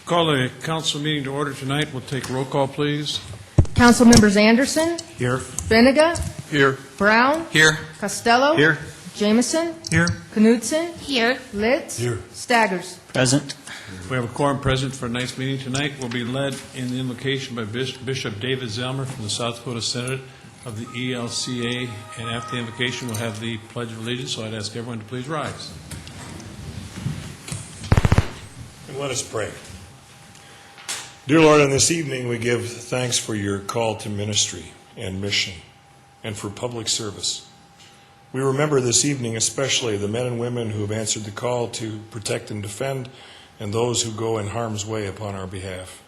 Call the council meeting to order tonight. We'll take roll call, please. Council members Anderson. Here. Benega. Here. Brown. Here. Costello. Here. Jameson. Here. Knudsen. Here. Litz. Here. Staggers. Present. We have a quorum present for tonight's meeting. Tonight will be led in the invocation by Bishop David Zelmer from the South Dakota Synod of the ELCA. And after the invocation, we'll have the Pledge of Allegiance. So I'd ask everyone to please rise. And let us pray. Dear Lord, on this evening we give thanks for your call to ministry and mission and for public service. We remember this evening especially the men and women who have answered the call to protect and defend and those who go in harm's way upon our behalf.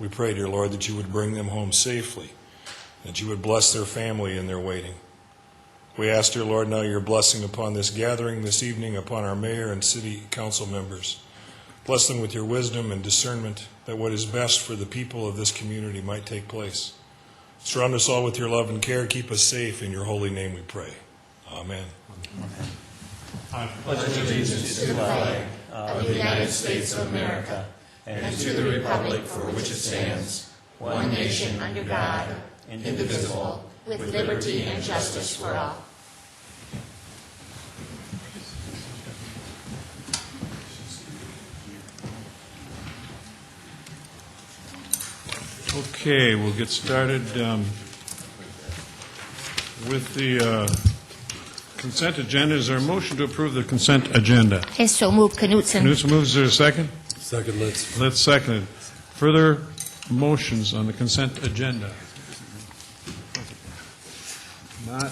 We pray, dear Lord, that you would bring them home safely, that you would bless their family in their waiting. We ask, dear Lord, now your blessing upon this gathering this evening, upon our mayor and city council members. Bless them with your wisdom and discernment that what is best for the people of this community might take place. Surround us all with your love and care. Keep us safe. In your holy name we pray. Amen. I pledge allegiance to the flag of the United States of America and to the republic for which it stands, one nation under God, indivisible, with liberty and justice for all. Okay, we'll get started with the consent agenda. Is there a motion to approve the consent agenda? Yes, so moved. Knudsen. Knudsen moves. Is there a second? Second, let's. Let's second it. Further motions on the consent agenda? Not.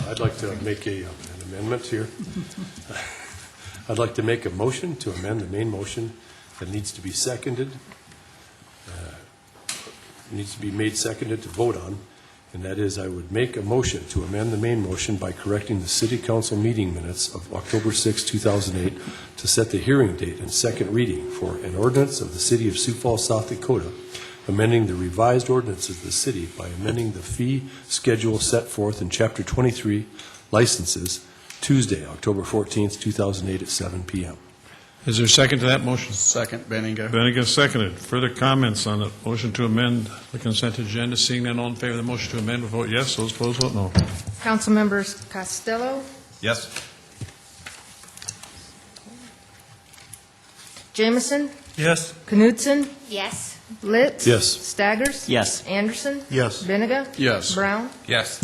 I'd like to make an amendment here. I'd like to make a motion to amend the main motion that needs to be seconded, needs to be made seconded to vote on, and that is I would make a motion to amend the main motion by correcting the City Council meeting minutes of October 6, 2008 to set the hearing date and second reading for an ordinance of the City of Sioux Falls, South Dakota, amending the revised ordinances of the city by amending the fee schedule set forth in Chapter 23, Licenses, Tuesday, October 14th, 2008 at 7 p.m. Is there a second to that motion? Second, Benninger. Benega seconded. Further comments on the motion to amend the consent agenda? Seeing none, all in favor of the motion to amend will vote yes. Those opposed, vote no. Council members Costello. Yes. Jameson. Yes. Knudsen. Yes. Litz. Yes. Staggers. Yes. Anderson. Yes. Benega. Yes. Brown. Yes.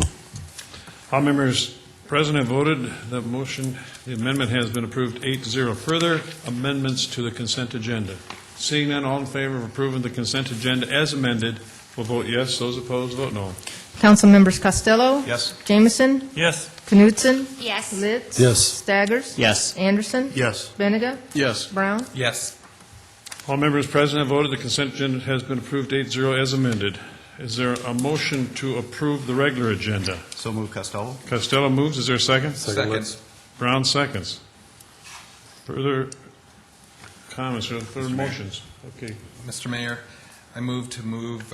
All members present have voted. The motion, the amendment has been approved 8-0. Further amendments to the consent agenda? Seeing none, all in favor of approving the consent agenda as amended will vote yes. Those opposed, vote no. Council members Costello. Yes. Jameson. Yes. Knudsen. Yes. Litz. Yes. Staggers. Yes. Anderson. Yes. Benega. Yes. Brown. Yes. All members present have voted. The consent agenda has been approved 8-0 as amended. Is there a motion to approve the regular agenda? So move, Costello. Costello moves. Is there a second? Second. Brown seconds. Further comments or further motions? Okay. Mr. Mayor, I move to move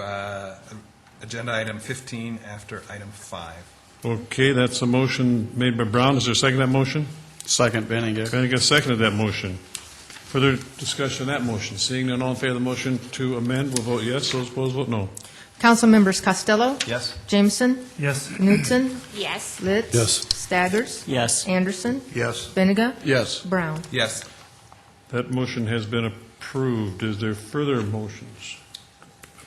agenda item 15 after item 5. Okay, that's a motion made by Brown. Is there a second to that motion? Second, Benninger. Benega seconded that motion. Further discussion on that motion? Seeing none, all in favor of the motion to amend will vote yes. Those opposed, vote no. Council members Costello. Yes. Jameson. Yes. Knudsen. Yes. Litz. Yes. Staggers. Yes. Anderson. Yes. Benega. Yes. Brown. Yes. That motion has been approved. Is there further motions?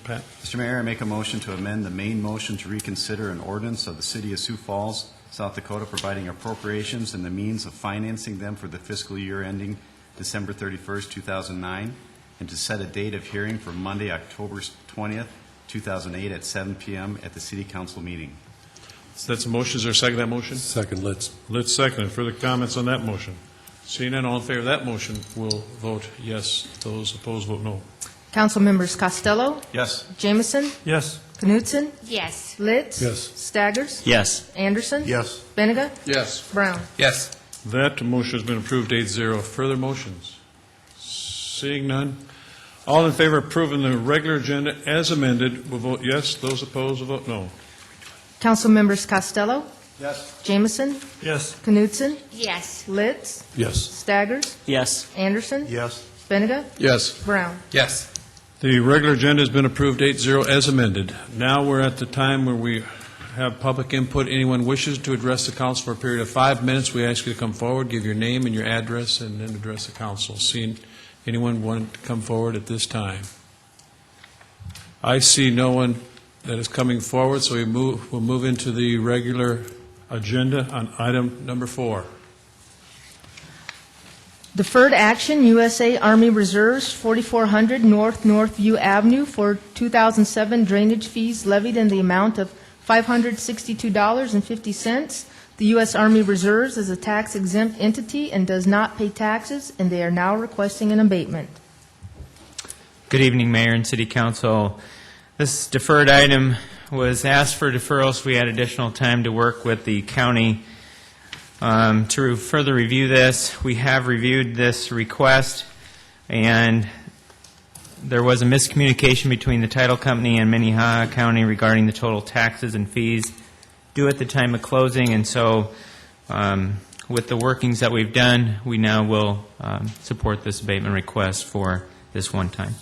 Pat? Mr. Mayor, I make a motion to amend the main motion to reconsider an ordinance of the City of Sioux Falls, South Dakota, providing appropriations and the means of financing them for the fiscal year ending December 31st, 2009, and to set a date of hearing for Monday, October 20th, 2008 at 7 p.m. at the City Council meeting. So that's a motion. Is there a second to that motion? Second, let's. Let's second it. Further comments on that motion? Seeing none, all in favor of that motion will vote yes. Those opposed, vote no. Council members Costello. Yes. Jameson. Yes. Knudsen. Yes. Litz. Yes. Staggers. Yes. Anderson. Yes. Benega. Yes. Brown. Yes. That motion has been approved 8-0. Further motions? Seeing none, all in favor of approving the regular agenda as amended will vote yes. Those opposed will vote no. Council members Costello. Yes. Jameson, Yes. Knutson, Yes. Litz, Yes. Staggers, Yes. Anderson, Yes. Benega, Yes. Brown. Yes. The regular agenda has been approved 8-0 as amended. Now we're at the time where we have public input. Anyone wishes to address the council for a period of 5 minutes, we ask you to come forward, give your name and your address, and then address the council. Seeing anyone want to come forward at this time? I see no one that is coming forward, so we'll move into the regular agenda on item number 4. Deferred action, USA Army Reserves, 4400 North Northview Avenue for 2007 drainage fees levied in the amount of $562.50. The U.S. Army Reserves is a tax-exempt entity and does not pay taxes, and they are now requesting an abatement. Good evening, Mayor and City Council. This deferred item was asked for deferral, so we had additional time to work with the county to further review this. We have reviewed this request, and there was a miscommunication between the title company and Minnehaha County regarding the total taxes and fees due at the time of closing, and so with the workings that we've done, we now will support this abatement request for this one time.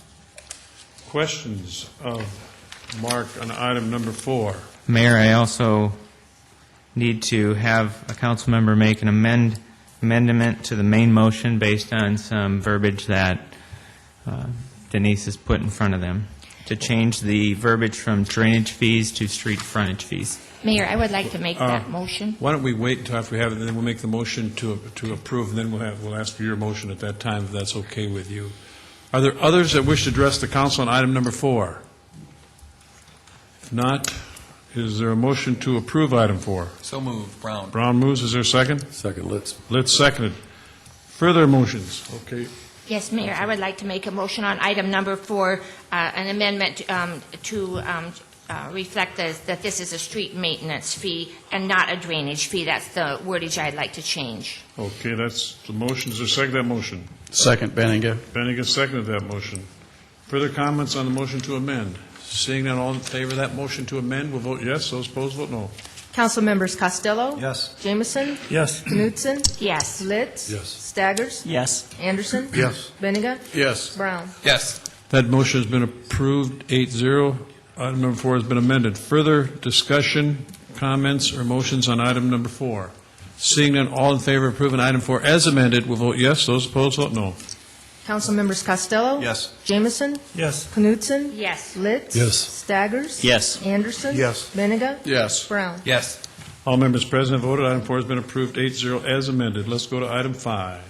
Questions of Mark on item number 4? Mayor, I also need to have a council member make an amendment to the main motion based on some verbiage that Denise has put in front of them to change the verbiage from drainage fees to street frontage fees. Mayor, I would like to make that motion. Why don't we wait until after we have it, and then we'll make the motion to approve, and then we'll ask for your motion at that time, if that's okay with you. Are there others that wish to address the council on item number 4? If not, is there a motion to approve item 4? So moved. Brown. Brown moves. Is there a second? Second, Litz. Let's second it. Further motions? Okay. Yes, Mayor, I would like to make a motion on item number 4, an amendment to reflect that this is a street maintenance fee and not a drainage fee. That's the wordage I'd like to change. Okay, that's the motion. Is there a second to that motion? Second, Benega. Bennigan seconded that motion. Further comments on the motion to amend? Seeing none, all in favor of that motion to amend will vote yes. Those opposed, vote no. Council members Costello. Yes. Jameson, Yes. Knutson, Yes. Litz. Yes. Staggers, Yes. Anderson. Yes. Benega, Yes. Brown. Yes. That motion has been approved, 8-0. Item number 4 has been amended. Further discussion, comments, or motions on item number 4? Seeing none, all in favor of approving item 4 as amended will vote yes. Those opposed, vote no. Council members Costello. Yes. Jameson, Yes. Knutson, Yes. Litz. Yes. Staggers. Yes. Anderson. Yes. Benega. Yes. Brown. Yes. All members present have voted. Item 4 has been approved, 8-0 as amended. Let's go to item 5.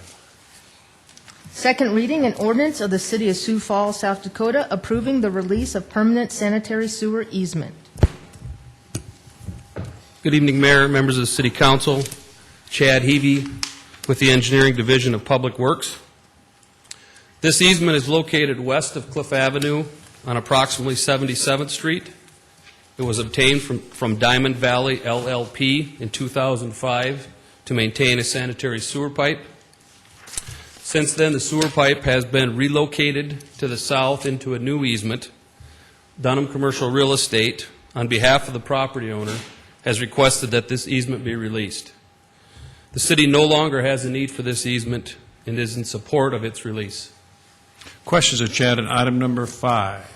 Second reading, an ordinance of the City of Sioux Falls, South Dakota, approving the release of permanent sanitary sewer easement. Good evening, Mayor, members of the City Council. Chad Heavey with the Engineering Division of Public Works. This easement is located west of Cliff Avenue on approximately 77th Street. It was obtained from Diamond Valley LLP in 2005 to maintain a sanitary sewer pipe. Since then, the sewer pipe has been relocated to the south into a new easement. Dunham Commercial Real Estate, on behalf of the property owner, has requested that this easement be released. The city no longer has a need for this easement and is in support of its release. Questions of Chad on item number 5?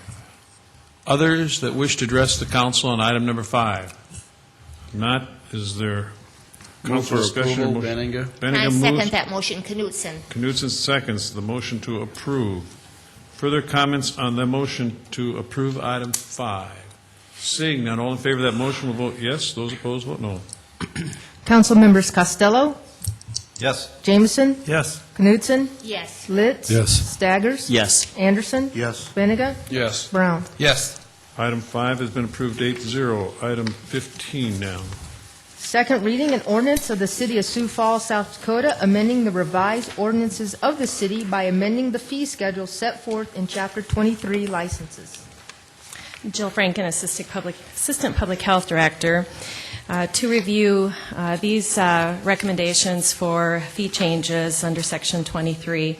Others that wish to address the council on item number 5? If not, is there Move for council discussion? or approval, motion? Benega. Bennigan I second moves. that motion. Knutson. Knutson seconds the motion to approve. Further comments on the motion to approve item 5? Seeing none, all in favor of that motion will vote yes. Those opposed, vote no. Council members Costello. Yes. Jameson, Yes. Knutson, Yes. Litz. Yes. Staggers. Yes. Anderson. Yes. Benega. Yes. Brown. Yes. Item 5 has been approved 8-0. Item 15 now. Second reading, an ordinance of the City of Sioux Falls, South Dakota, amending the revised ordinances of the city by amending the fee schedule set forth in Chapter 23 licenses. Jill Franken, Assistant Public Health Director, to review these recommendations for fee changes under Section 23.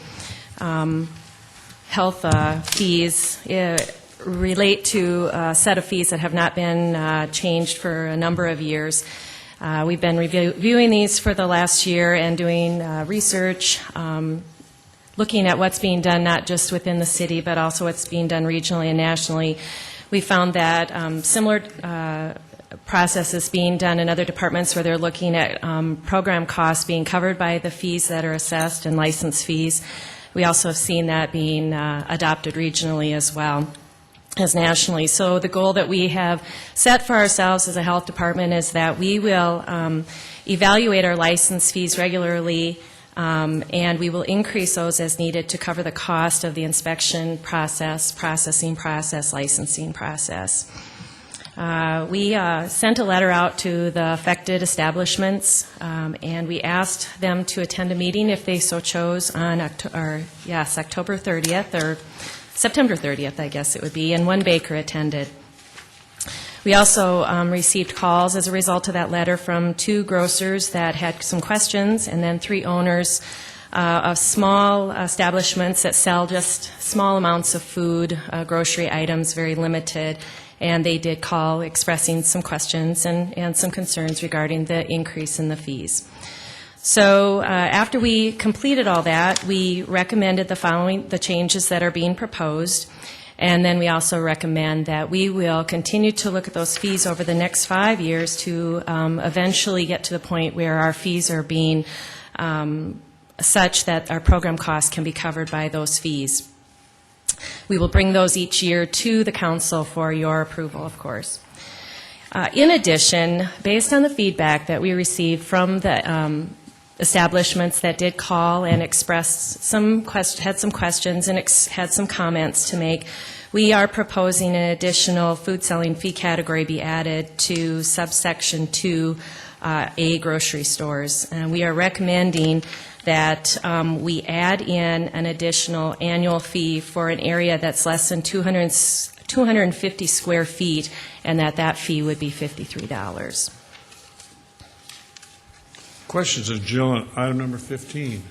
Health fees relate to a set of fees that have not been changed for a number of years. We've been reviewing these for the last year and doing research, looking at what's being done not just within the city, but also what's being done regionally and nationally. We found that similar processes being done in other departments where they're looking at program costs being covered by the fees that are assessed and license fees. We also have seen that being adopted regionally as well as nationally. So the goal that we have set for ourselves as a health department is that we will evaluate our license fees regularly, and we will increase those as needed to cover the cost of the inspection process, processing process, licensing process. We sent a letter out to the affected establishments, and we asked them to attend a meeting if they so chose on October 30th, or September 30th, I guess it would be, and one baker attended. We also received calls as a result of that letter from 2 grocers that had some questions, and then 3 owners of small establishments that sell just small amounts of food, grocery items, very limited, and they did call expressing some questions and some concerns regarding the increase in the fees. So after we completed all that, we recommended the changes that are being proposed, and then we also recommend that we will continue to look at those fees over the next 5 years to eventually get to the point where our fees are being such that our program costs can be covered by those fees. We will bring those each year to the council for your approval, of course. In addition, based on the feedback that we received from the establishments that did call and expressed had some questions and had some comments to make, we are proposing an additional food selling fee category be added to subsection 2A grocery stores. And we are recommending that we add in an additional annual fee for an area that's less than 250 square feet, and that fee would be $53. Questions of Jill on item number 15.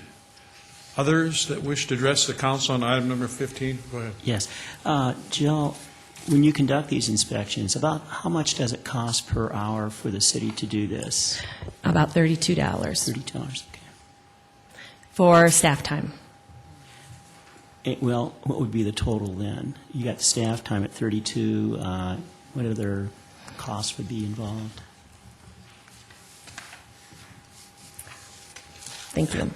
Others that wish to address the council on item number 15? Go ahead. Yes. Jill, when you conduct these inspections, about how much does it cost per hour for the city to do this? About $32. $32, okay. For staff time. Well, what would be the total then? You got the staff time at 32. What other costs would be involved? Thank you.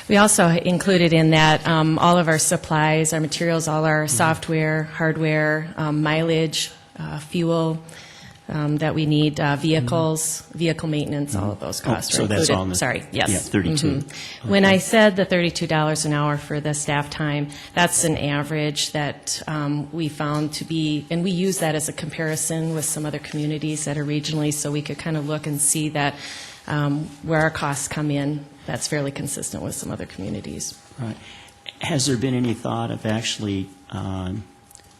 We also included in that all of our supplies, our materials, all our software, hardware, mileage, fuel that we need, vehicles, vehicle maintenance, all of those costs are so included. that's all in the, Sorry, yes. Yeah, 32. Okay. When I said the $32 an hour for the staff time, that's an average that we found to be, and we use that as a comparison with some other communities that are regionally, so we could kind of look and see that where our costs come in, that's fairly consistent with some other communities. Right. Has there been any thought of actually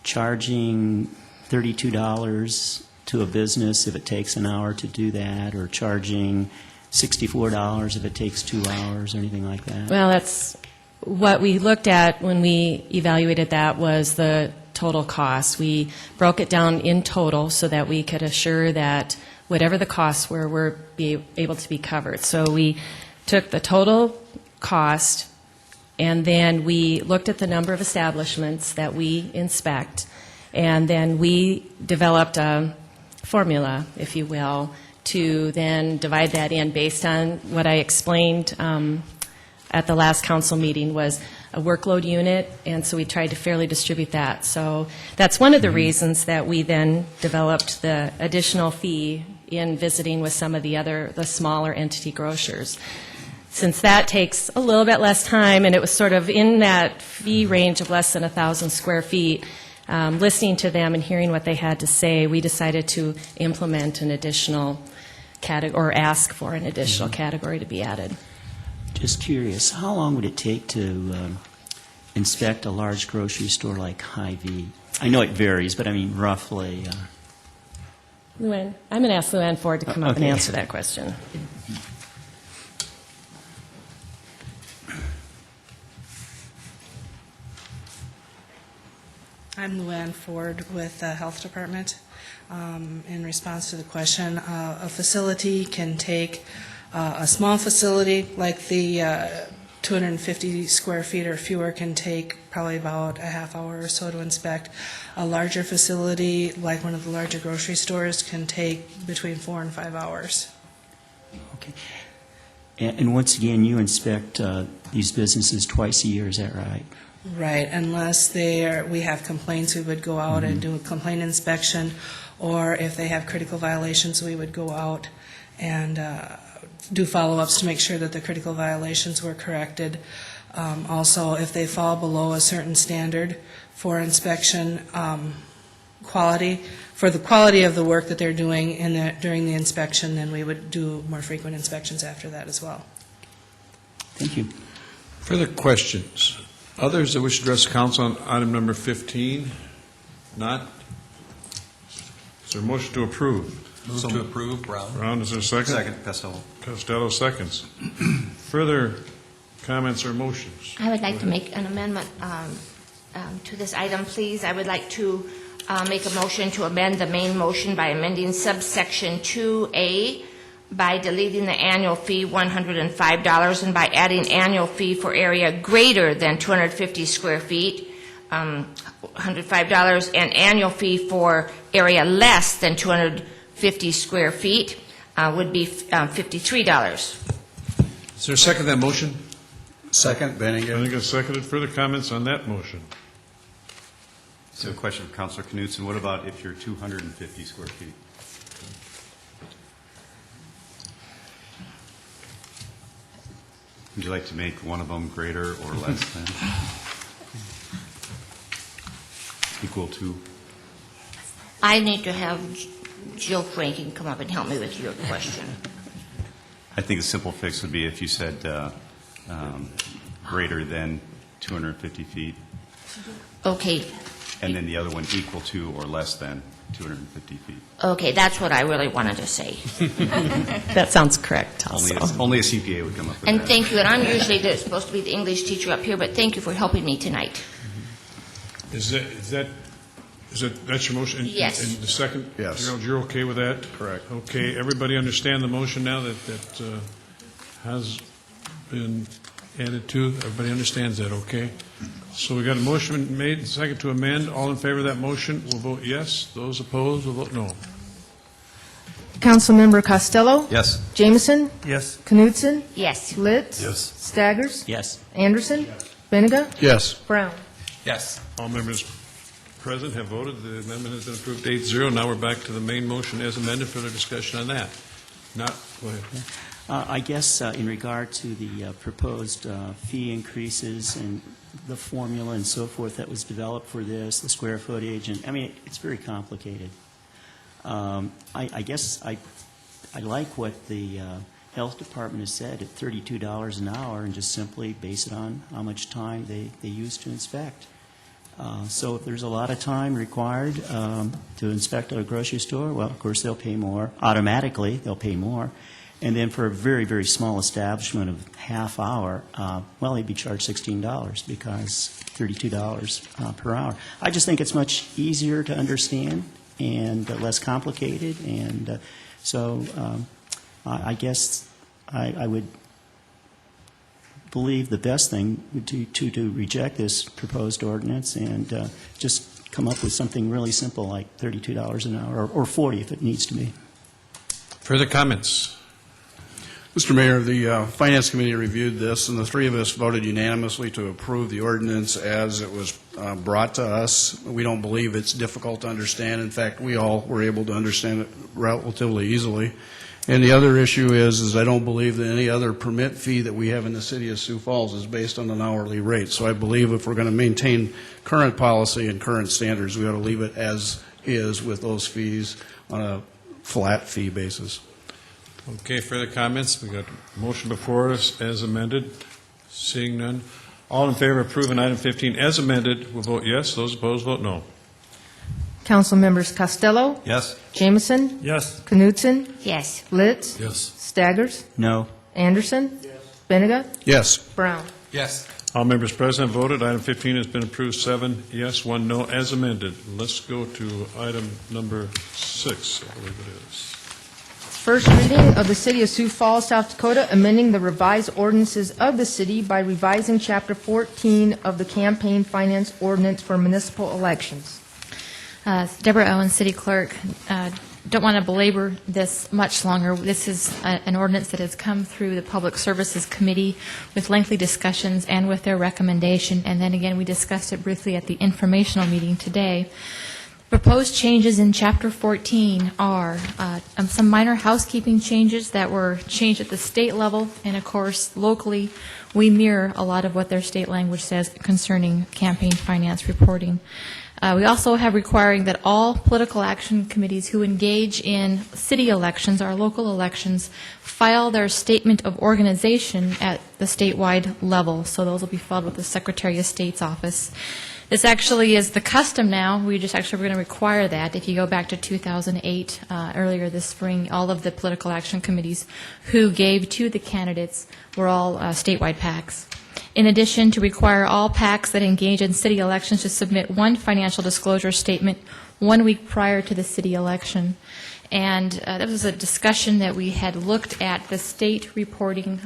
charging $32 to a business if it takes an hour to do that, or charging $64 if it takes 2 hours, or anything like that? Well, that's what we looked at when we evaluated that was the total cost. We broke it down in total so that we could assure that whatever the costs were be able to be covered. So we took the total cost, and then we looked at the number of establishments that we inspect, and then we developed a formula, if you will, to then divide that in based on what I explained at the last council meeting was a workload unit, and so we tried to fairly distribute that. So that's one of the reasons that we then developed the additional fee in visiting with some of the smaller entity grocers. Since that takes a little bit less time, and it was sort of in that fee range of less than 1,000 square feet, listening to them and hearing what they had to say, we decided to implement an additional category, or ask for an additional category to be added. Just curious, how long would it take to inspect a large grocery store like Hy-Vee? I know it varies, but I mean roughly. Luann, I'm going to ask Luann Ford to come up and answer that question. I'm Luann Ford with the Health Department. In response to the question, a facility can take, a small facility like the 250 square feet or fewer can take probably about a half hour or so to inspect. A larger facility, like one of the larger grocery stores, can take between 4 and 5 hours. Okay. And once again, you inspect these businesses twice a year, is that right? Right, unless we have complaints, we would go out and do a complaint inspection, or if they have critical violations, we would go out and do follow-ups to make sure that the critical violations were corrected. Also, if they fall below a certain standard for inspection quality, for the quality of the work that they're doing during the inspection, then we would do more frequent inspections after that as well. Thank you. Further questions? Others that wish to address the council on item number 15? Not? Is there a motion to approve? Move to approve, Brown. Brown, is there a second? Second, Costello. Costello seconds. Further comments or motions? I would like to make an amendment to this item, please. I would like to make a motion to amend the main motion by amending subsection 2A by deleting the annual fee $105 and by adding annual fee for area greater than 250 square feet, $105, and annual fee for area less than 250 square feet would be $53. Is there a second to that motion? Second, Benninger. Benninger seconded. Further comments on that motion? So a question for Councilor Knudsen. What about if you're 250 square feet? Would you like to make one of them greater or less than? Equal to? I need to have Jill Franken come up and help me with your question. I think a simple fix would be if you said greater than 250 feet, Okay. and then the other one equal to or less than 250 feet. Okay, that's what I really wanted to say. That sounds correct also. Only a CPA would come up with And that. thank you, and I'm usually supposed to be the English teacher up here, but thank you for helping me tonight. That's your motion? Yes. And the second? Yes. Gerald, you're okay with that? Correct. Okay, everybody understand the motion now that has been added to? Everybody understands that, okay? So we got a motion made, and second to amend. All in favor of that motion will vote yes. Those opposed will vote no. Councilmember Costello? Yes. Jameson? Yes. Knudsen? Yes. Litz? Yes. Staggers? Yes. Anderson? Benega? Yes. Brown? Yes. All members present have voted. The amendment has been approved 8-0. Now we're back to the main motion as amended. Further discussion on that? Not, go ahead. I guess in regard to the proposed fee increases and the formula and so forth that was developed for this, the square footage, and I mean, it's very complicated. I guess I like what the health department has said at $32 an hour and just simply base it on how much time they use to inspect. So if there's a lot of time required to inspect at a grocery store, well, of course, they'll pay more. Automatically, they'll pay more. And then for a very, very small establishment of half hour, well, they'd be charged $16 because $32 per hour. I just think it's much easier to understand and less complicated. And so I guess I would believe the best thing would be to reject this proposed ordinance and just come up with something really simple like $32 an hour or $40 if it needs to be. Further comments? Mr. Mayor, the Finance Committee reviewed this, and the three of us voted unanimously to approve the ordinance as it was brought to us. We don't believe it's difficult to understand. In fact, we all were able to understand it relatively easily. And the other issue is I don't believe that any other permit fee that we have in the city of Sioux Falls is based on an hourly rate. So I believe if we're going to maintain current policy and current standards, we ought to leave it as is with those fees on a flat fee basis. Okay, further comments? We got a motion before us as amended. Seeing none. All in favor of approving item 15 as amended will vote yes. Those opposed vote no. Council members Costello? Yes. Jameson? Yes. Knudsen? Yes. Litz? Yes. Staggers? No. Anderson? Benega? Yes. Brown? Yes. All members present voted. Item 15 has been approved, 7 yes, 1 no, as amended. Let's go to item number 6, I believe it is. First reading of the City of Sioux Falls, South Dakota, amending the revised ordinances of the city by revising Chapter 14 of the Campaign Finance Ordinance for municipal elections. Deborah Owens, City Clerk. Don't want to belabor this much longer. This is an ordinance that has come through the Public Services Committee with lengthy discussions and with their recommendation, and then again, we discussed it briefly at the informational meeting today. Proposed changes in Chapter 14 are some minor housekeeping changes that were changed at the state level, and of course, locally, we mirror a lot of what their state language says concerning campaign finance reporting. We also have requiring that all political action committees who engage in city elections, our local elections, file their statement of organization at the statewide level. So those will be filed with the Secretary of State's office. This actually is the custom now. We're going to require that. If you go back to 2008, earlier this spring, all of the political action committees who gave to the candidates were all statewide PACs. In addition, to require all PACs that engage in city elections to submit one financial disclosure statement 1 week prior to the city election. And that was a discussion that we had looked at the state reporting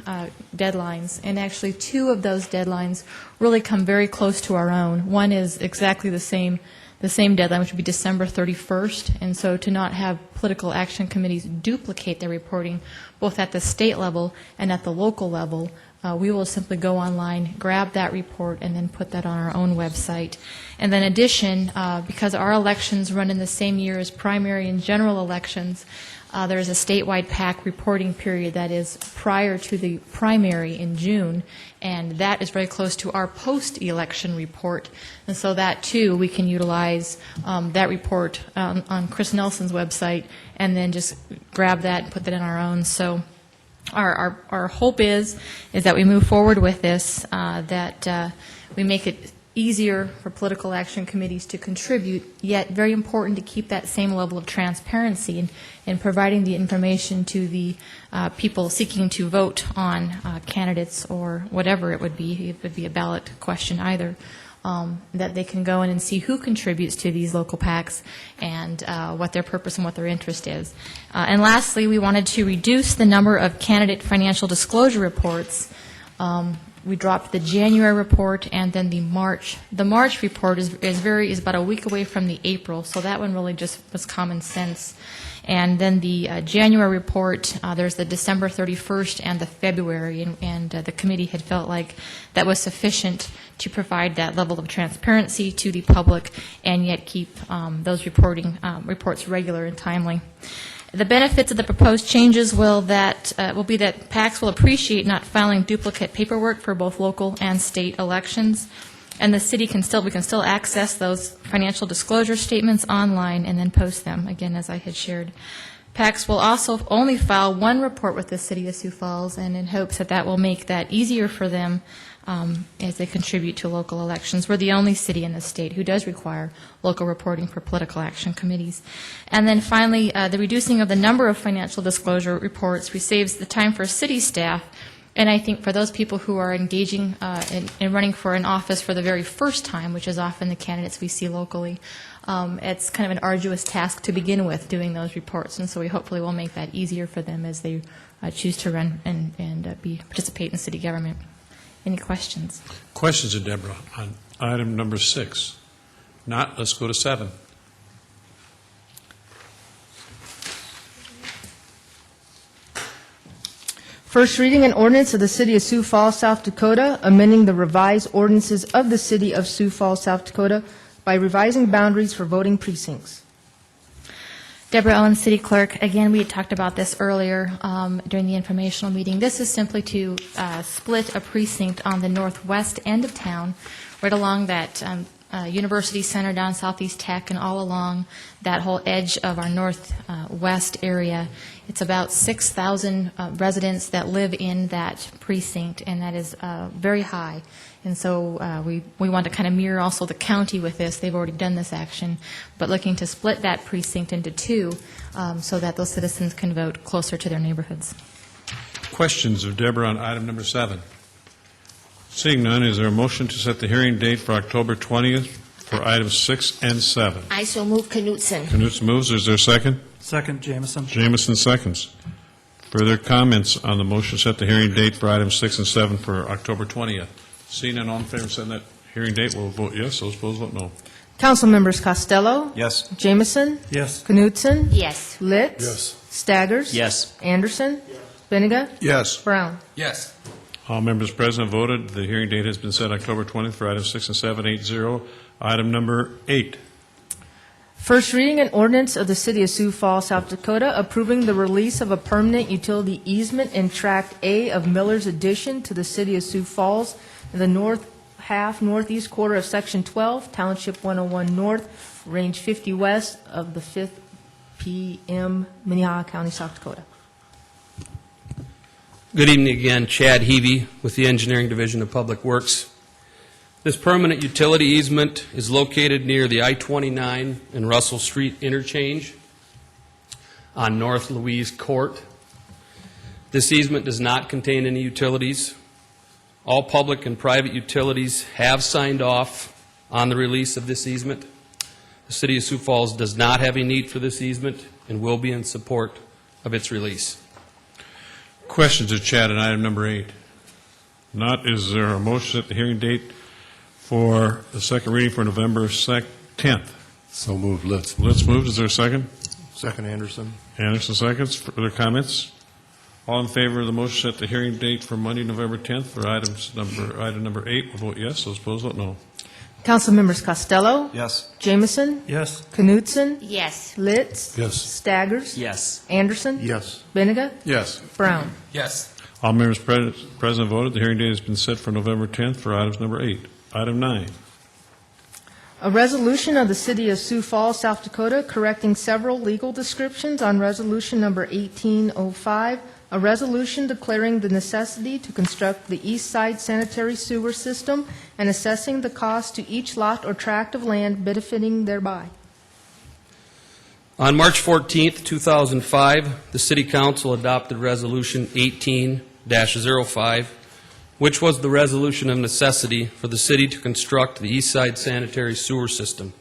deadlines, and actually 2 of those deadlines really come very close to our own. One is exactly the same deadline, which would be December 31st, and so to not have political action committees duplicate their reporting both at the state level and at the local level, we will simply go online, grab that report, and then put that on our own website. And then in addition, because our elections run in the same year as primary and general elections, there is a statewide PAC reporting period that is prior to the primary in June, and that is very close to our post-election report. And so that, too, we can utilize that report on Chris Nelson's website and then just grab that and put that in our own. So our hope is that we move forward with this, that we make it easier for political action committees to contribute, yet very important to keep that same level of transparency in providing the information to the people seeking to vote on candidates or whatever it would be. It would be a ballot question either. That they can go in and see who contributes to these local PACs and what their purpose and what their interest is. And lastly, we wanted to reduce the number of candidate financial disclosure reports. We dropped the January report and then the March. The March report is about a week away from the April, so that one really just was common sense. And then the January report, there's the December 31st and the February, and the committee had felt like that was sufficient to provide that level of transparency to the public and yet keep those reports regular and timely. The benefits of the proposed changes will be that PACs will appreciate not filing duplicate paperwork for both local and state elections, and the city we can still access those financial disclosure statements online and then post them, again, as I had shared. PACs will also only file one report with the City of Sioux Falls, and in hopes that will make that easier for them as they contribute to local elections. We're the only city in the state who does require local reporting for political action committees. And then finally, the reducing of the number of financial disclosure reports saves the time for city staff. And I think for those people who are engaging in running for an office for the very first time, which is often the candidates we see locally, it's kind of an arduous task to begin with, doing those reports. And so we hopefully will make that easier for them as they choose to run and participate in city government. Any questions? Questions of Deborah on item number 6? Not, let's go to 7. First reading an ordinance of the City of Sioux Falls, South Dakota, amending the revised ordinances of the City of Sioux Falls, South Dakota by revising boundaries for voting precincts. Deborah Owens, City Clerk. Again, we had talked about this earlier during the informational meeting. This is simply to split a precinct on the northwest end of town, right along that University Center down Southeast Tech and all along that whole edge of our northwest area. It's about 6,000 residents that live in that precinct, and that is very high. And so we want to kind of mirror also the county with this. They've already done this action, but looking to split that precinct into 2 so that those citizens can vote closer to their neighborhoods. Questions of Deborah on item number 7? Seeing none, is there a motion to set the hearing date for October 20th for items 6 and 7? I so move Knutson. Knutson moves. Is there a second? Second, Jameson. Jameson seconds. Further comments on the motion to set the hearing date for items 6 and 7 for October 20th? Seeing none, all in favor of setting that hearing date will vote yes. Those opposed vote no. Council members Costello. Yes. Jameson. Yes. Knutson. Yes. Litz. Yes. Staggers. Yes. Anderson. Benega. Yes. Brown. Yes. All members present have voted. The hearing date has been set October 20th for items 6 and 7, 8-0. Item number 8. First reading an ordinance of the City of Sioux Falls, South Dakota, approving the release of a permanent utility easement in Tract A of Miller's Addition to the City of Sioux Falls in the north half northeast quarter of Section 12, Township 101 North, Range 50 West of the 5th PM, Minnehaha County, South Dakota. Good evening again, Chad Heavey with the Engineering Division of Public Works. This permanent utility easement is located near the I-29 and Russell Street interchange on North Louise Court. This easement does not contain any utilities. All public and private utilities have signed off on the release of this easement. The City of Sioux Falls does not have a need for this easement and will be in support of its release. Questions of Chad on item number 8? Not. Is there a motion at the hearing date for the second reading for November 10th? So moved. Litz. Let's move. Is there a second? Second, Anderson. Anderson seconds. Further comments? All in favor of the motion at the hearing date for Monday, November 10th for item number 8 will vote yes. Those opposed vote no. Council members Costello. Yes. Jameson. Yes. Knutson. Yes. Litz. Yes. Staggers. Yes. Anderson. Yes. Benega. Yes. Brown. Yes. All members present voted. The hearing date has been set for November 10th for items number 8. Item 9. A resolution of the City of Sioux Falls, South Dakota, correcting several legal descriptions on Resolution Number 1805, a resolution declaring the necessity to construct the east side sanitary sewer system and assessing the cost to each lot or tract of land benefiting thereby. On March 14th, 2005, the City Council adopted Resolution 18-05, which was the resolution of necessity for the city to construct the east side sanitary sewer system.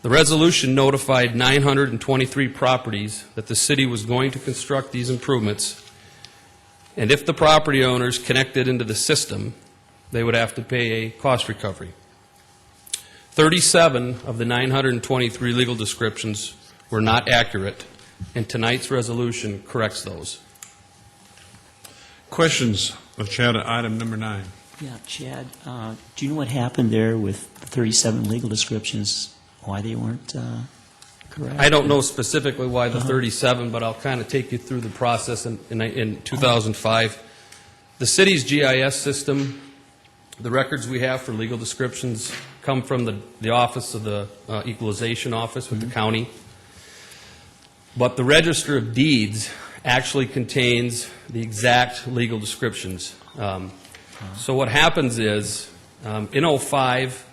The resolution notified 923 properties that the city was going to construct these improvements, and if the property owners connected into the system, they would have to pay a cost recovery. 37 of the 923 legal descriptions were not accurate, and tonight's resolution corrects those. Questions of Chad on item number 9? Yeah, Chad, do you know what happened there with the 37 legal descriptions, why they weren't correct? I don't know specifically why the 37, but I'll kind of take you through the process in 2005. The city's GIS system, the records we have for legal descriptions come from the office of the equalization office with the county. But the Register of Deeds actually contains the exact legal descriptions. So what happens is, in 2005,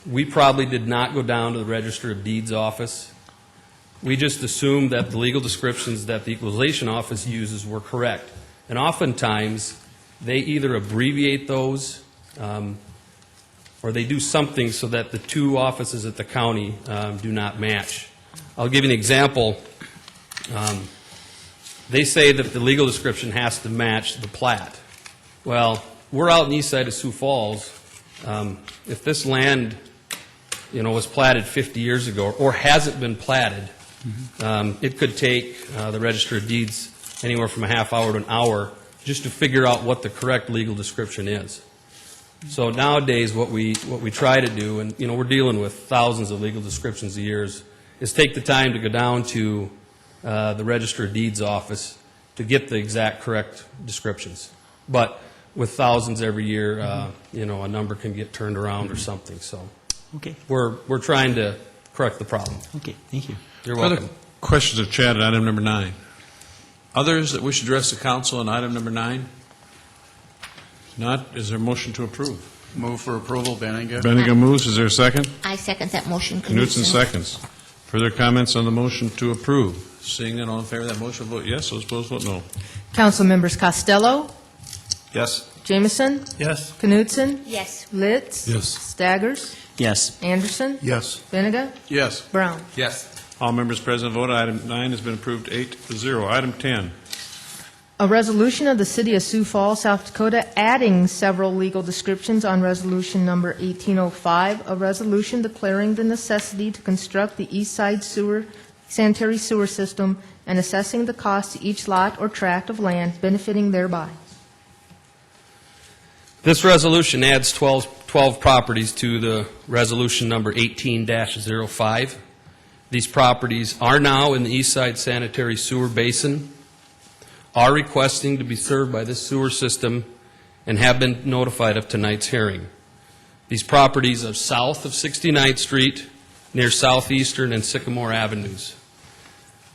we probably did not go down to the Register of Deeds office. We just assumed that the legal descriptions that the equalization office uses were correct. And oftentimes, they either abbreviate those or they do something so that the two offices at the county do not match. I'll give you an example. They say that the legal description has to match the plat. Well, we're out in the east side of Sioux Falls. If this land, was platted 50 years ago or hasn't been platted, it could take the Register of Deeds anywhere from a half hour to an hour just to figure out what the correct legal description is. So nowadays, what we try to do, and we're dealing with thousands of legal descriptions a year, is take the time to go down to the Register of Deeds office to get the exact correct descriptions. But with thousands every year, a number can get turned around or something. So Okay. we're trying to correct the problem. Okay, thank you. You're welcome. Other questions of Chad on item number 9? Others that wish to address the council on item number 9? If not, is there a motion to approve? Move for approval, Benega. Benega moves. Is there a second? I second that motion. Knutson seconds. Further comments on the motion to approve? Seeing none, all in favor of that motion, vote yes. Those opposed, vote no. Council members Costello. Yes. Jamison? Yes. Knutson? Yes. Litz? Yes. Staggers? Yes. Anderson? Yes. Benega? Yes. Brown? Yes. All members present voted. Item 9 has been approved 8-0. Item 10. A resolution of the City of Sioux Falls, South Dakota, adding several legal descriptions on Resolution Number 1805, a resolution declaring the necessity to construct the East Side sanitary sewer system and assessing the cost to each lot or tract of land benefiting thereby. This resolution adds 12 properties to the resolution number 18-05. These properties are now in the East Side Sanitary Sewer Basin, are requesting to be served by this sewer system, and have been notified of tonight's hearing. These properties are south of 69th Street, near Southeastern and Sycamore Avenues.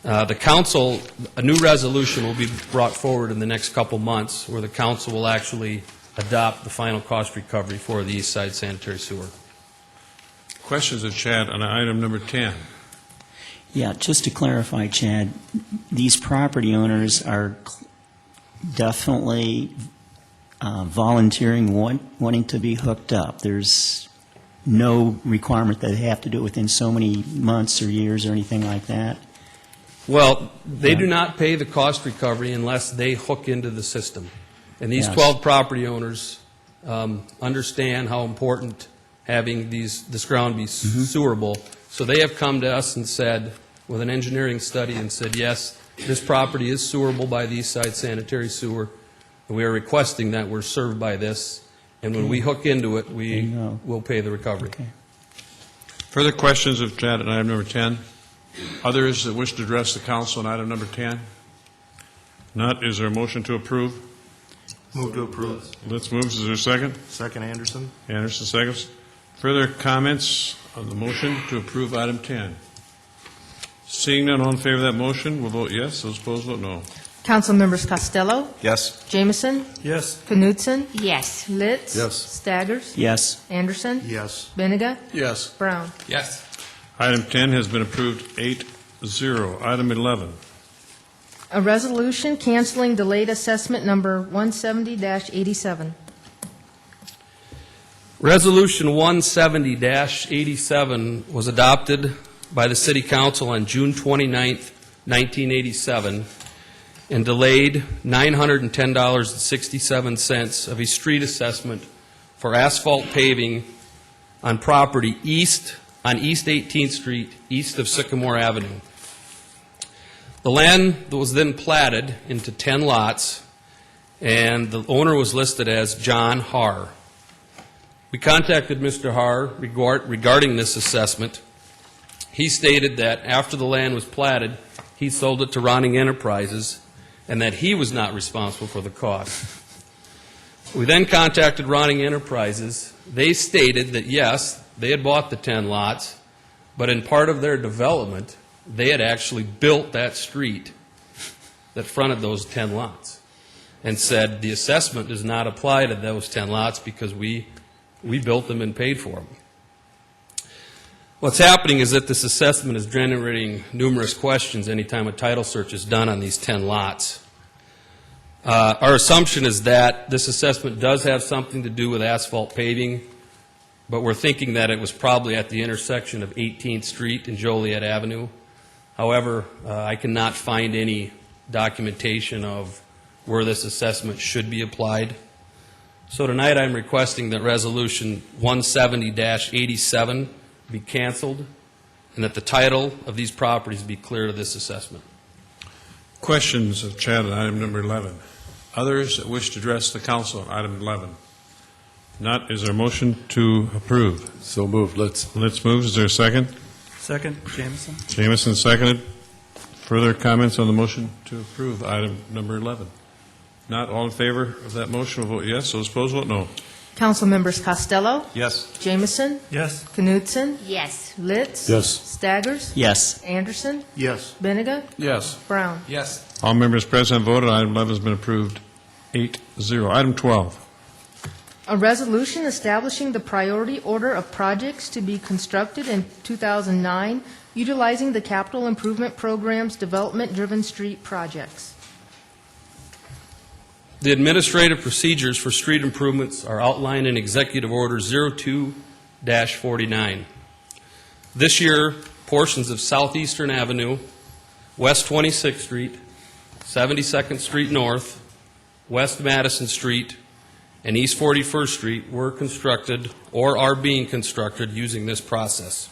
The council, a new resolution will be brought forward in the next couple months where the council will actually adopt the final cost recovery for the East Side Sanitary Sewer. Questions of Chad on item number 10? Yeah, just to clarify, Chad, these property owners are definitely volunteering, wanting to be hooked up. There's no requirement that they have to do it within so many months or years or anything like that? Well, they do not pay the cost recovery unless they hook into the system. And these Yes. 12 property owners understand how important having this ground be sewerable. So they have come to us and said, with an engineering study, and said, yes, this property is sewerable by the East Side Sanitary Sewer, and we are requesting that we're served by this, and when we hook into it, we will pay the recovery. Okay. Further questions of Chad on item number 10? Others that wish to address the council on item number 10? Not. Is there a motion to approve? Move to approve. Let's move. Is there a second? Second, Anderson. Anderson seconds. Further comments on the motion to approve item 10? Seeing none, all in favor of that motion will vote yes. Those opposed vote no. Council members Costello? Yes. Jamison? Yes. Knutson? Yes. Litz? Yes. Staggers? Yes. Anderson? Yes. Benega? Yes. Brown? Yes. Item 10 has been approved 8-0. Item 11. A resolution canceling delayed assessment number 170-87. Resolution 170-87 was adopted by the City Council on June 29, 1987, and delayed $910.67 of a street assessment for asphalt paving on property on East 18th Street, east of Sycamore Avenue. The land was then platted into 10 lots, and the owner was listed as John Haar. We contacted Mr. Haar regarding this assessment. He stated that after the land was platted, he sold it to Ronning Enterprises, and that he was not responsible for the cost. We then contacted Ronning Enterprises. They stated that, yes, they had bought the 10 lots, but in part of their development, they had actually built that street that fronted those 10 lots, and said the assessment does not apply to those 10 lots because we built them and paid for them. What's happening is that this assessment is generating numerous questions anytime a title search is done on these 10 lots. Our assumption is that this assessment does have something to do with asphalt paving, but we're thinking that it was probably at the intersection of 18th Street and Joliet Avenue. However, I cannot find any documentation of where this assessment should be applied. So tonight I'm requesting that Resolution 170-87 be canceled and that the title of these properties be cleared of this assessment. Questions of Chad on item number 11? Others that wish to address the council on item 11? Not. Is there a motion to approve? So moved. Let's move. Is there a second? Second, Jameson. Jamison seconded. Further comments on the motion to approve item number 11? Not. All in favor of that motion will vote yes. Those opposed vote no. Council members Costello? Yes. Jamison? Yes. Knutson? Yes. Litz? Yes. Staggers? Yes. Anderson? Yes. Benega? Yes. Brown? Yes. All members present voted. Item 11 has been approved 8-0. Item 12. A resolution establishing the priority order of projects to be constructed in 2009, utilizing the capital improvement program's development-driven street projects. The administrative procedures for street improvements are outlined in Executive Order 02-49. This year, portions of Southeastern Avenue, West 26th Street, 72nd Street North, West Madison Street, and East 41st Street were constructed or are being constructed using this process.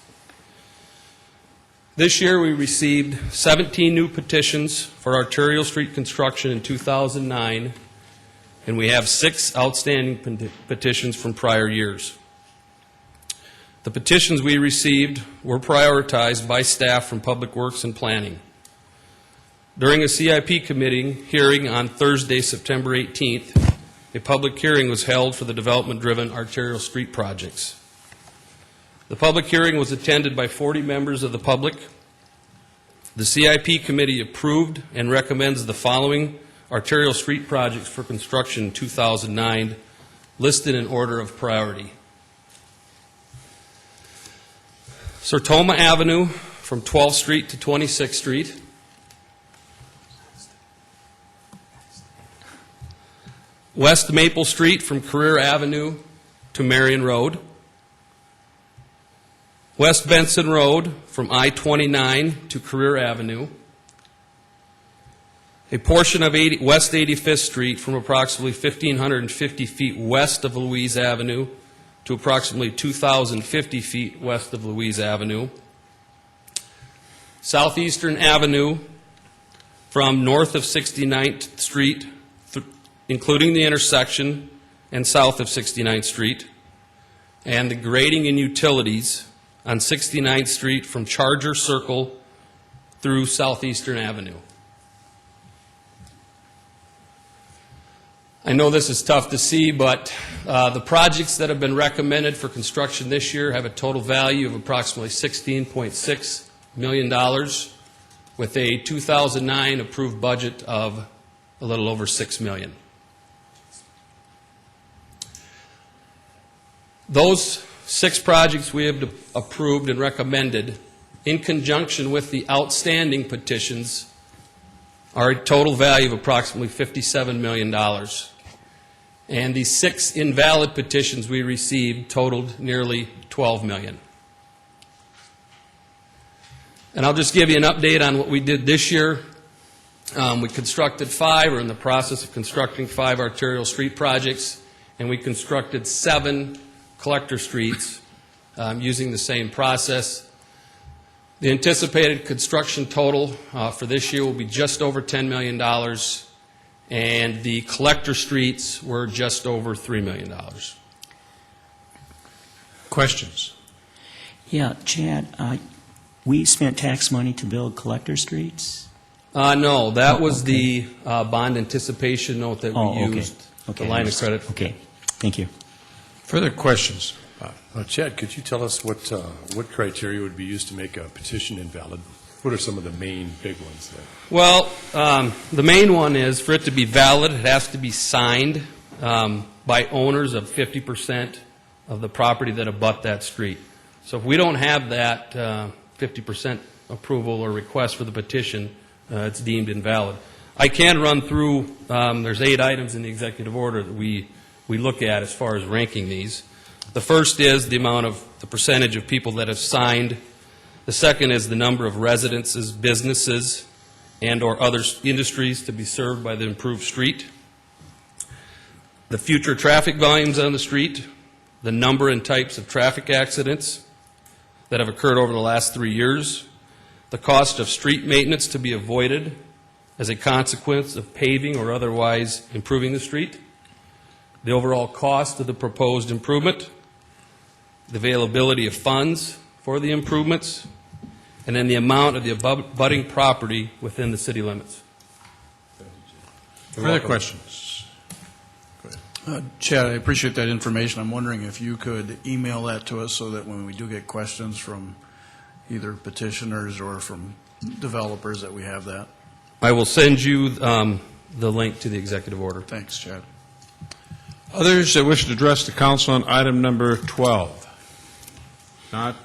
This year, we received 17 new petitions for arterial street construction in 2009, and we have 6 outstanding petitions from prior years. The petitions we received were prioritized by staff from Public Works and Planning. During a CIP committee hearing on Thursday, September 18th, a public hearing was held for the development-driven arterial street projects. The public hearing was attended by 40 members of the public. The CIP committee approved and recommends the following arterial street projects for construction in 2009, listed in order of priority. Sertoma Avenue from 12th Street to 26th Street. West Maple Street from Career Avenue to Marion Road. West Benson Road from I-29 to Career Avenue. A portion of West 85th Street from approximately 1,550 feet west of Louise Avenue to approximately 2,050 feet west of Louise Avenue. Southeastern Avenue from north of 69th Street, including the intersection, and south of 69th Street, and the grading and utilities on 69th Street from Charger Circle through Southeastern Avenue. I know this is tough to see, but the projects that have been recommended for construction this year have a total value of approximately $16.6 million, with a 2009 approved budget of a little over $6 million. Those 6 projects we have approved and recommended, in conjunction with the outstanding petitions, are a total value of approximately $57 million. And the 6 invalid petitions we received totaled nearly $12 million. And I'll just give you an update on what we did this year. We constructed 5, or in the process of constructing 5 arterial street projects, and we constructed 7 collector streets using the same process. The anticipated construction total for this year will be just over $10 million, and the collector streets were just over $3 million. Questions? Yeah, Chad, we spent tax money to build collector streets? No, that was the bond anticipation note that we used, Okay, the line of credit. Okay, thank you. Further questions? Chad, could you tell us what criteria would be used to make a petition invalid? What are some of the main big ones there? Well, the main one is, for it to be valid, it has to be signed by owners of 50% of the property that abut that street. So if we don't have that 50% approval or request for the petition, it's deemed invalid. I can run through, there's 8 items in the executive order that we look at as far as ranking these. The first is the amount of, the percentage of people that have signed. The second is the number of residences, businesses, and or other industries to be served by the improved street. The future traffic volumes on the street, the number and types of traffic accidents that have occurred over the last 3 years, the cost of street maintenance to be avoided as a consequence of paving or otherwise improving the street, the overall cost of the proposed improvement, the availability of funds for the improvements, and then the amount of the abutting property within the city limits. Further questions? Chad, I appreciate that information. I'm wondering if you could email that to us so that when we do get questions from either petitioners or from developers that we have that. I will send you the link to the executive order. Thanks, Chad. Others that wish to address the council on item number 12? Not.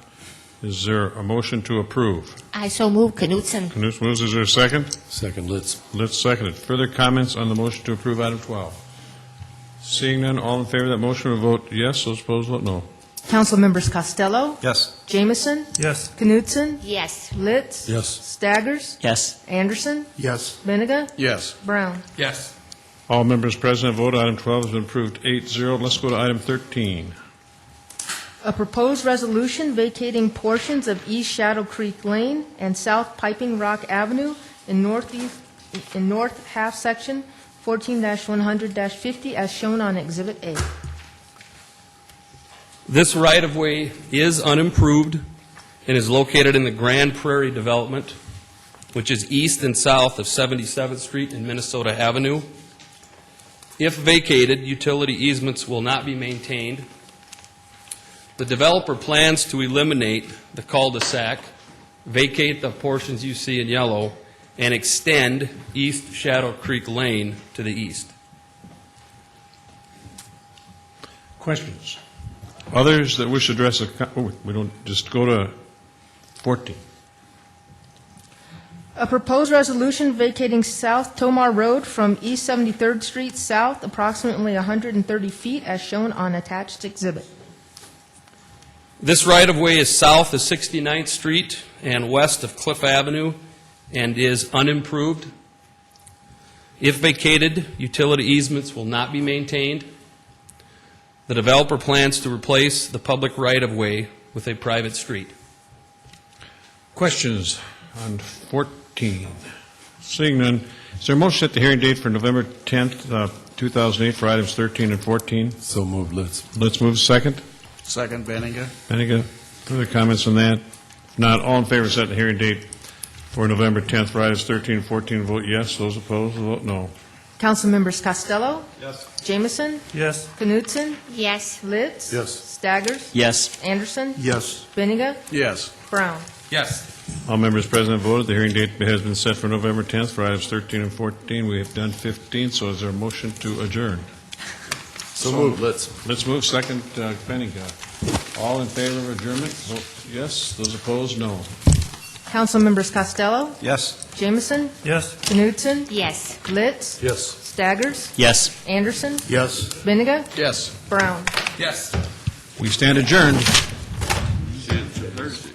Is there a motion to approve? I so move. Knutson. Knut moves. Is there a second? Second, Litz. Litz seconded. Further comments on the motion to approve item 12? Seeing none, all in favor of that motion will vote yes. Those opposed, vote no. Council members Costello, Yes. Jamison, Yes. Knutson, Yes. Litz, Yes. Staggers, Yes. Anderson, Yes. Benega, Yes. Brown. Yes. All members present have voted. Item 12 has been approved 8-0. Let's go to item 13. A proposed resolution vacating portions of East Shadow Creek Lane and South Piping Rock Avenue in north half section 14-100-50 as shown on Exhibit A. This right-of-way is unimproved and is located in the Grand Prairie development, which is east and south of 77th Street and Minnesota Avenue. If vacated, utility easements will not be maintained. The developer plans to eliminate the cul-de-sac, vacate the portions you see in yellow, and extend East Shadow Creek Lane to the east. Questions? Others that wish to address we don't just go to 14. A proposed resolution vacating South Tomar Road from East 73rd Street south approximately 130 feet as shown on attached exhibit. This right-of-way is south of 69th Street and west of Cliff Avenue and is unimproved. If vacated, utility easements will not be maintained. The developer plans to replace the public right-of-way with a private street. Questions on 14? Seeing none, is there a motion to set the hearing date for November 10th, 2008 for items 13 and 14? So moved, Litz. Let's move second. Second, Benega. Benega, further comments on that? If not, all in favor of setting the hearing date for November 10th for items 13 and 14, vote yes. Those opposed, vote no. Council members Costello, Yes. Jamison, Yes. Knutson, Yes. Litz, Yes. Staggers, Yes. Anderson, Yes. Benega, Yes. Brown. Yes. All members present have voted. The hearing date has been set for November 10th for items 13 and 14. We have done 15, so is there a motion to adjourn? So moved, Litz. Let's move second, Benega. All in favor of adjournment, vote yes. Those opposed, no. Council members Costello, Yes. Jamison, Yes. Knutson, Yes. Litz, Yes. Staggers, Yes. Anderson, Yes. Benega, Yes. Brown. Yes. We stand adjourned. Thursday.